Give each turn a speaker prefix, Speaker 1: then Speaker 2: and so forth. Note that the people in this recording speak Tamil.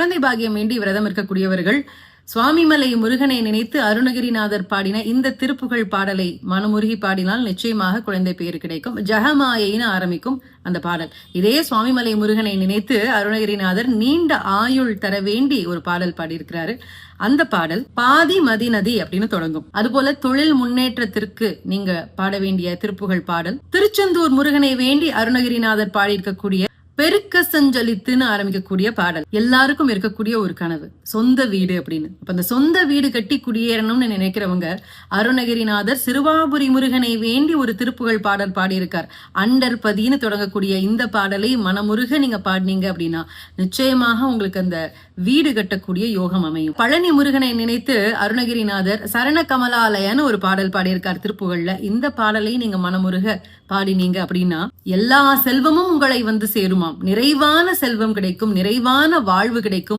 Speaker 1: குழந்தை பாகியம் வேண்டி விரதம் இருக்கக்கூடியவர்கள் சுவாமிமலை முருகனை நினைத்து அருணகிரிநாதர் பாடின இந்த திருப்புகழ் பாடலை மனமுருகி பாடினால் நிச்சயமாக குழந்தை பேரு கிடைக்கும். ஜெகமாயைன்னு ஆரம்பிக்கும் அந்த பாடல். இதே சுவாமிமலை முருகனை நினைத்து அருணகிரிநாதர் நீண்ட ஆயுள் தர வேண்டி ஒரு பாடல் பாடியிருக்கிறாரு. அந்த பாடல் பாதி மதி நதி அப்படின்னு தொடங்கும். அதுபோல தொழில் முன்னேற்றத்திற்கு நீங்க பாட வேண்டிய திருப்புகழ் பாடல் திருச்செந்தூர் முருகனை வேண்டி அருணகிரிநாதர் பாடியிருக்கக்கூடிய பெருக்க சஞ்சலித்துன்னு ஆரம்பிக்கக்கூடிய பாடல். எல்லாருக்கும் இருக்கக்கூடிய ஒரு கனவு சொந்த வீடு அப்படின்னு. அப்ப அந்த சொந்த வீடு கட்டி குடியேறணும்னு நினைக்கிறவங்க அருணகிரிநாதர் சிறுவாபுரி முருகனை வேண்டி ஒரு திருப்புகழ் பாடல் பாடியிருக்கார். அண்டர் பதின்னு தொடங்கக்கூடிய இந்த பாடலை மனமுருக நீங்க பாடினீங்க அப்படின்னா நிச்சயமாக உங்களுக்கு அந்த வீடு கட்டக்கூடிய யோகம் அமையும். பழனி முருகனை நினைத்து அருணகிரிநாதர் சரண கமலாலயன்னு ஒரு பாடல் பாடியிருக்கார் திருப்புகழ்ல. இந்த பாடலை நீங்க மனமுருக பாடினீங்க அப்படின்னா எல்லா செல்வமும் உங்களை வந்து சேருமாம். நிறைவான செல்வம் கிடைக்கும், நிறைவான வாழ்வு கிடைக்கும்.